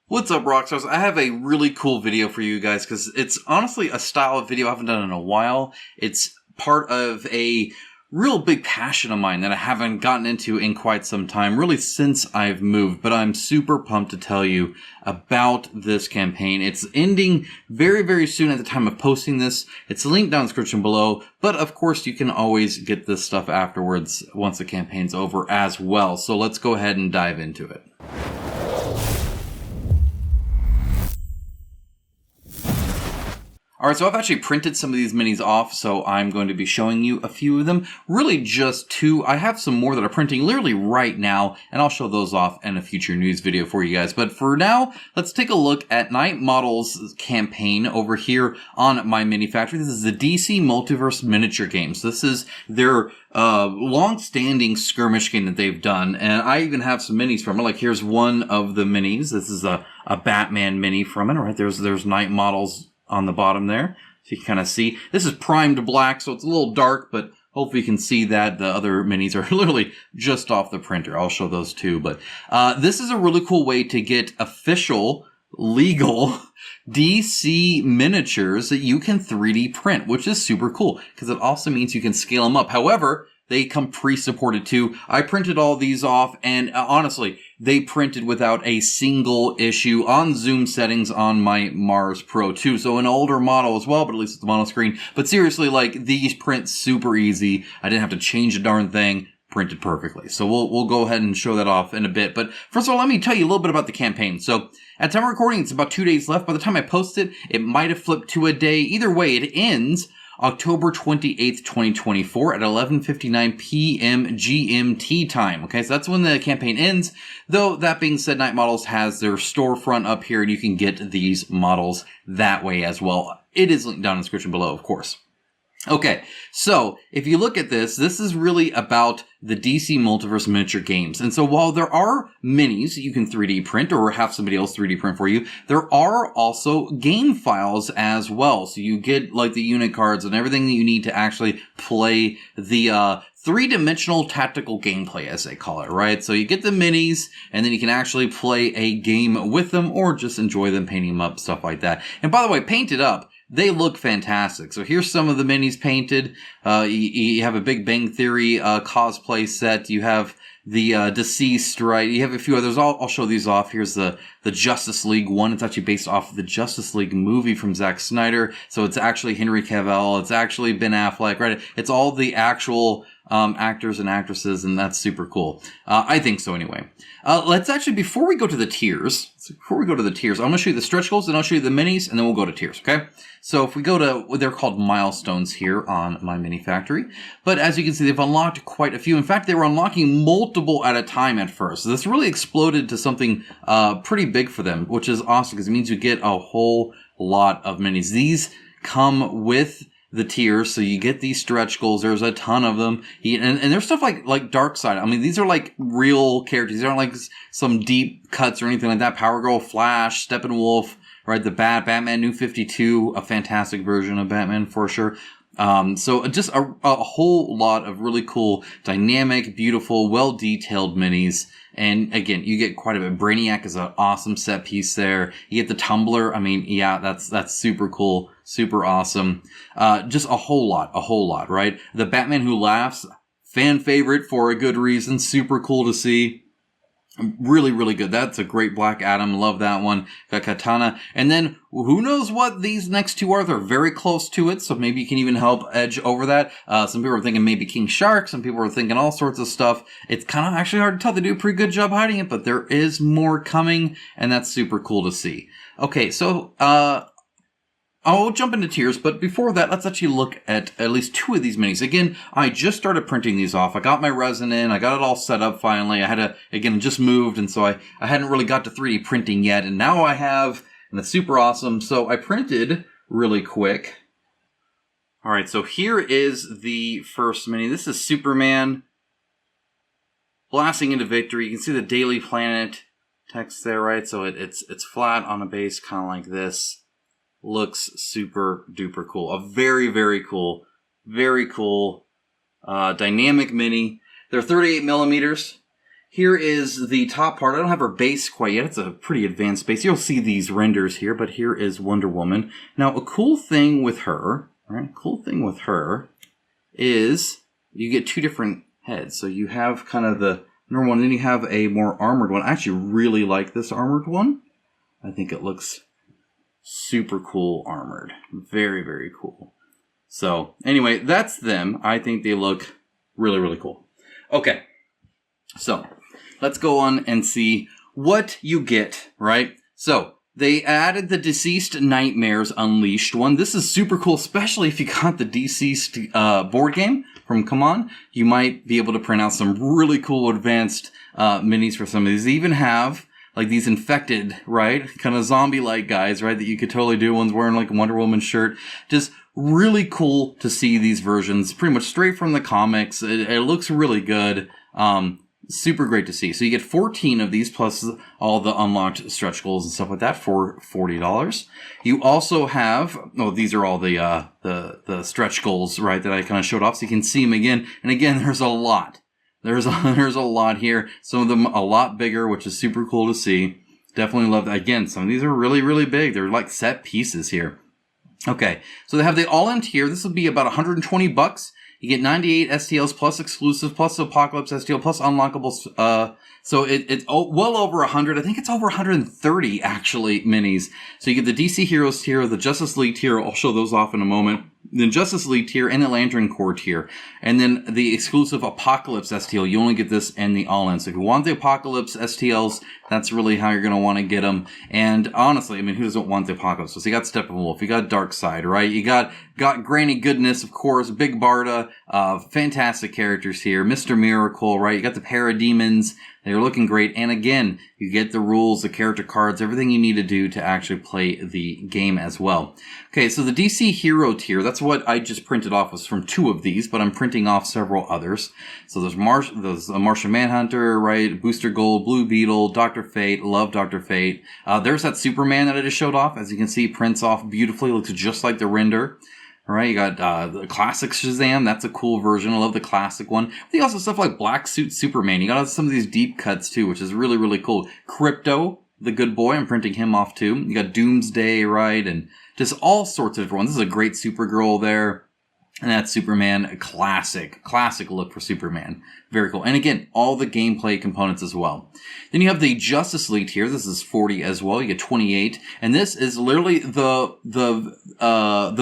What's up, Rockstars? I have a really cool video for you guys because it's honestly a style of video I haven't done in a while. It's part of a real big passion of mine that I haven't gotten into in quite some time, really since I've moved, but I'm super pumped to tell you about this campaign. It's ending very, very soon at the time of posting this. It's linked down in the description below, but of course you can always get this stuff afterwards once the campaign's over as well. So let's go ahead and dive into it. Alright, so I've actually printed some of these minis off, so I'm going to be showing you a few of them. Really just two. I have some more that are printing literally right now, and I'll show those off in a future news video for you guys. But for now, let's take a look at Night Models' campaign over here on my mini factory. This is the DC Multiverse Miniature Game. So this is their long-standing skirmish game that they've done, and I even have some minis from it. Like, here's one of the minis. This is a Batman mini from it, right? There's Night Models on the bottom there, so you can kind of see. This is primed black, so it's a little dark, but hopefully you can see that. The other minis are literally just off the printer. I'll show those too, but this is a really cool way to get official, legal DC miniatures that you can 3D print, which is super cool, because it also means you can scale them up. However, they come pre-supported too. I printed all these off, and honestly, they printed without a single issue on zoom settings on my Mars Pro 2. So an older model as well, but at least it's the mono screen. But seriously, like, these print super easy. I didn't have to change a darn thing. Printed perfectly. So we'll go ahead and show that off in a bit. But first of all, let me tell you a little bit about the campaign. So at time of recording, it's about 2 days left. By the time I post it, it might have flipped to a day. Either way, it ends October 28th, 2024 at 11:59 p.m. GMT time. Okay, so that's when the campaign ends. Though, that being said, Night Models has their storefront up here, and you can get these models that way as well. It is linked down in the description below, of course. Okay, so if you look at this, this is really about the DC Multiverse Miniature Games. And so while there are minis that you can 3D print or have somebody else 3D print for you, there are also game files as well. So you get like the unit cards and everything that you need to actually play the three-dimensional tactical gameplay, as they call it, right? So you get the minis, and then you can actually play a game with them or just enjoy them, painting them up, stuff like that. And by the way, Painted Up, they look fantastic. So here's some of the minis painted. You have a Big Bang Theory cosplay set. You have the Deceased, right? You have a few others. I'll show these off. Here's the Justice League one. It's actually based off of the Justice League movie from Zack Snyder. So it's actually Henry Cavill. It's actually Ben Affleck, right? It's all the actual actors and actresses, and that's super cool. I think so anyway. Let's actually, before we go to the tiers, I'm going to show you the stretch goals, then I'll show you the minis, and then we'll go to tiers, okay? So if we go to, they're called milestones here on my mini factory. But as you can see, they've unlocked quite a few. In fact, they were unlocking multiple at a time at first. So this really exploded to something pretty big for them, which is awesome because it means you get a whole lot of minis. These come with the tiers, so you get these stretch goals. There's a ton of them, and there's stuff like Darkseid. I mean, these are like real characters. These aren't like some deep cuts or anything like that. Power Girl, Flash, Steppenwolf, right? The Batman New 52, a fantastic version of Batman for sure. So just a whole lot of really cool, dynamic, beautiful, well-detailed minis. And again, you get quite a bit. Brainiac is an awesome set piece there. You get the Tumbler. I mean, yeah, that's super cool, super awesome. Just a whole lot, right? The Batman Who Laughs, fan favorite for a good reason. Super cool to see. Really, really good. That's a great Black Adam. Love that one. Got Katana. And then, who knows what these next two are? They're very close to it, so maybe you can even help edge over that. Some people are thinking maybe King Shark. Some people are thinking all sorts of stuff. It's kind of actually hard to tell. They do a pretty good job hiding it, but there is more coming, and that's super cool to see. Okay, so, I'll jump into tiers, but before that, let's actually look at least two of these minis. Again, I just started printing these off. I got my resin in. I got it all set up finally. I had to, again, just moved, and so I hadn't really got to 3D printing yet, and now I have, and it's super awesome. So I printed really quick. All right, so here is the first mini. This is Superman blasting into victory. You can see the Daily Planet text there, right? So it's flat on a base, kind of like this. Looks super duper cool. A very, very cool dynamic mini. They're 38 millimeters. here is the top part. I don't have her base quite yet. It's a pretty advanced base. You'll see these renders here, but here is Wonder Woman. Now, a cool thing with her, right? Cool thing with her is you get two different heads. So you have kind of the normal one, and then you have a more armored one. I actually really like this armored one. I think it looks super cool armored. Very, very cool. So anyway, that's them. I think they look really, really cool. Okay, so let's go on and see what you get, right? So they added the Deceased Nightmares Unleashed one. This is super cool, especially if you got the Deceased board game from Come On. You might be able to print out some really cool advanced minis for some of these. They even have like these infected, right? Kind of zombie-like guys, right? That you could totally do. One's wearing like a Wonder Woman shirt. Just really cool to see these versions, pretty much straight from the comics. It looks really good. Super great to see. So you get 14 of these plus all the unlocked stretch goals and stuff like that for $40. You also have, these are all the stretch goals, right? That I kind of showed off, so you can see them again. And again, there's a lot. There's a lot here. Some of them a lot bigger, which is super cool to see. Definitely love that. Again, some of these are really, really big. They're like set pieces here. Okay, so they have the all-in tier. This will be about $120. You get 98 STLs plus exclusive, plus Apocalypse STL, plus unlockables. So it's well over 100. I think it's over 130, actually, minis. So you get the DC Heroes tier, the Justice League tier. I'll show those off in a moment. Then Justice League tier and the Lantern Corps tier. And then the exclusive Apocalypse STL. You only get this and the all-in. So if you want the Apocalypse STLs, that's really how you're going to want to get them. And honestly, I mean, who doesn't want the Apocalypse? So you got Steppenwolf, you got Darkseid, right? You got Granny Goodness, of course, Big Barda, fantastic characters here. Mr. Miracle, right? You got the Parademons. They're looking great. And again, you get the rules, the character cards, everything you need to do to actually play the game as well. Okay, so the DC Hero tier, that's what I just printed off, was from 2 of these, but I'm printing off several others. So there's Martian Manhunter, right? Booster Gold, Blue Beetle, Dr. Fate, love Dr. Fate. There's that Superman that I just showed off. As you can see, prints off beautifully, looks just like the render. All right, you got the classic Shazam. That's a cool version. I love the classic one. You also stuff like Black Suit Superman. You got some of these deep cuts too, which is really, really cool. Crypto, the good boy. I'm printing him off too. You got Doomsday, right? And just all sorts of different ones. This is a great Supergirl there. And that's Superman, a classic look for Superman. Very cool. And again, all the gameplay components as well. Then you have the Justice League tier. This is 40 as well. You get 28. And this is literally the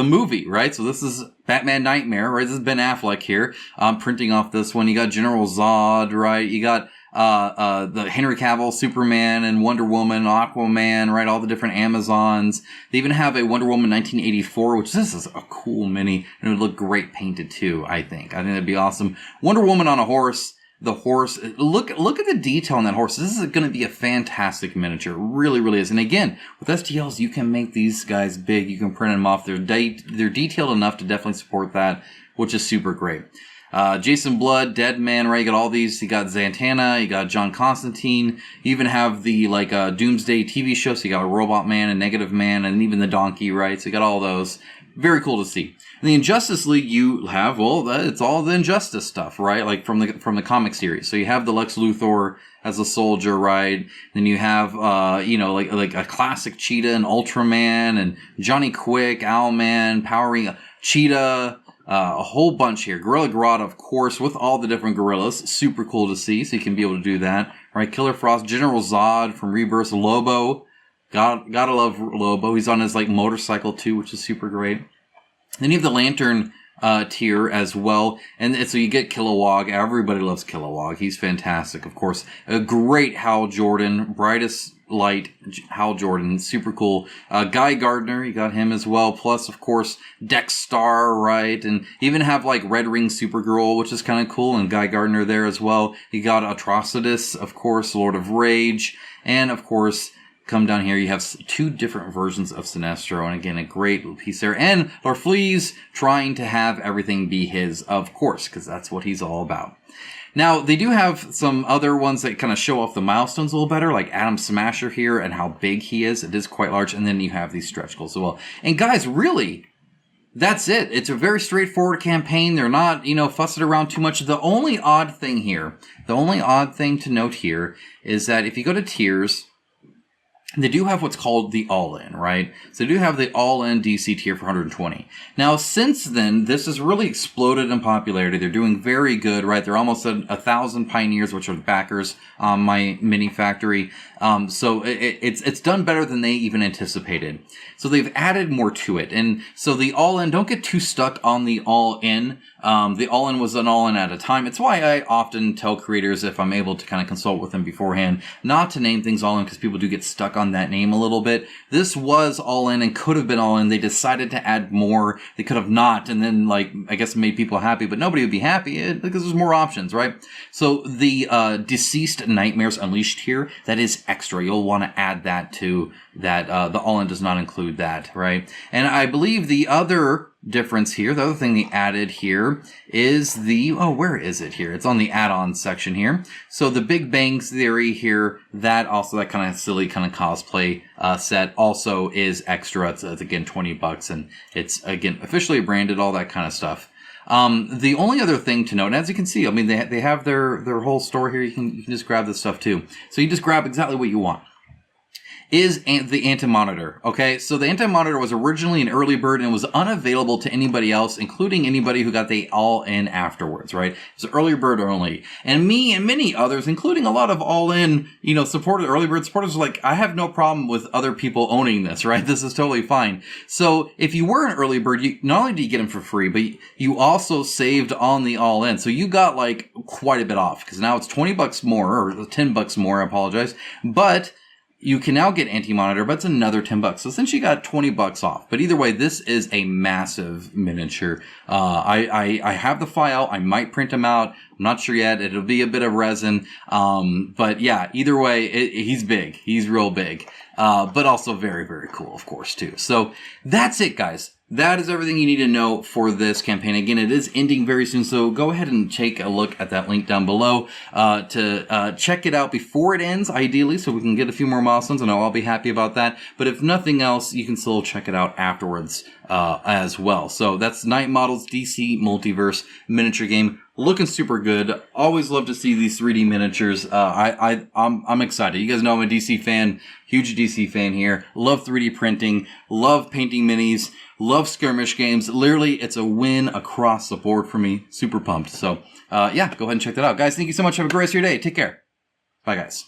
movie, right? So this is Batman Nightmare, right? This is Ben Affleck here. I'm printing off this one. You got General Zod, right? You got the Henry Cavill, Superman, and Wonder Woman, Aquaman, right? All the different Amazons. They even have a Wonder Woman 1984, which this is a cool mini, and it would look great painted too, I think. I think that'd be awesome. Wonder Woman on a horse. The horse, look at the detail on that horse. This is going to be a fantastic miniature. It really, really is. And again, with STLs, you can make these guys big. You can print them off. They're detailed enough to definitely support that, which is super great. Jason Blood, Deadman, right? You got all these. You got Zatanna, you got John Constantine. You even have the Doomsday TV show. So you got a Robot Man, a Negative Man, and even the Donkey, right? So you got all those. Very cool to see. In the Injustice League, you have, it's all the Injustice stuff, right? Like from the comic series. So you have the Lex Luthor as a soldier, right? Then you have, like a classic Cheetah and Ultraman and Johnny Quick, Owlman, Power Ranger, Cheetah, a whole bunch here. Gorilla Grodd, of course, with all the different gorillas. Super cool to see, so you can be able to do that. Right? Killer Frost, General Zod from Rebirth, Lobo. Gotta love Lobo. He's on his motorcycle too, which is super great. Then you have the Lantern tier as well, and so you get Kilowog. Everybody loves Kilowog. He's fantastic, of course. A great Hal Jordan, brightest light Hal Jordan, super cool. Guy Gardner, you got him as well. Plus, of course, Dexstar, right? And even have Red Ring Supergirl, which is kind of cool, and Guy Gardner there as well. You got Atrocitus, of course, Lord of Rage, and of course, come down here, you have 2 different versions of Sinestro, and again, a great piece there. And Larfleeze trying to have everything be his, of course, because that's what he's all about. Now, they do have some other ones that kind of show off the milestones a little better, like Atom Smasher here and how big he is. It is quite large, and then you have these stretch goals as well. And guys, really, that's it. It's a very straightforward campaign. They're not, fussing around too much. The only odd thing to note here is that if you go to tiers, they do have what's called the all-in, right? So they do have the all-in DC tier for 120. Now, since then, this has really exploded in popularity. They're doing very good, right? They're almost at 1,000 pioneers, which are the backers on my mini factory. So it's done better than they even anticipated. So they've added more to it. And so the all-in, don't get too stuck on the all-in. The all-in was an all-in at a time. It's why I often tell creators, if I'm able to kind of consult with them beforehand, not to name things all-in, because people do get stuck on that name a little bit. This was all-in and could have been all-in. They decided to add more. They could have not, and then, I guess made people happy, but nobody would be happy because there's more options, right? So the Deceased Nightmares Unleashed here, that is extra. You'll want to add that to that. The all-in does not include that, right? And I believe the other difference here, the other thing they added here is where is it here? It's on the add-on section here. So the Big Bang Theory here, that kind of silly kind of cosplay set also is extra. It's again $20, and it's again officially branded, all that kind of stuff. The only other thing to note, and as you can see, I mean, they have their whole store here. You can just grab this stuff too. So you just grab exactly what you want. Is the Anti-Monitor. Okay, so the Anti-Monitor was originally an early bird and was unavailable to anybody else, including anybody who got the all-in afterwards, right? It's early bird only. And me and many others, including a lot of all-in, supporters, early bird supporters, are like, I have no problem with other people owning this, right? This is totally fine. So if you were an early bird, not only did you get them for free, but you also saved on the all-in. So you got quite a bit off, because now it's $20 more, or $10 more, I apologize. But you can now get Anti-Monitor, but it's another $10. So essentially you got $20 off. But either way, this is a massive miniature. I have the file. I might print them out. I'm not sure yet. It'll be a bit of resin. But yeah, either way, he's big. He's real big. But also very, very cool, of course, too. So that's it, guys. That is everything you need to know for this campaign. Again, it is ending very soon, so go ahead and take a look at that link down below to check it out before it ends, ideally, so we can get a few more milestones. I know I'll be happy about that. But if nothing else, you can still check it out afterwards as well. So that's Night Models DC Multiverse Miniature Game. Looking super good. Always love to see these 3D miniatures. I'm excited. You guys know I'm a DC fan, huge DC fan here. Love 3D printing. Love painting minis. Love skirmish games. Literally, it's a win across the board for me. Super pumped. So, yeah, go ahead and check that out. Guys, thank you so much. Have a great rest of your day. Take care. Bye, guys.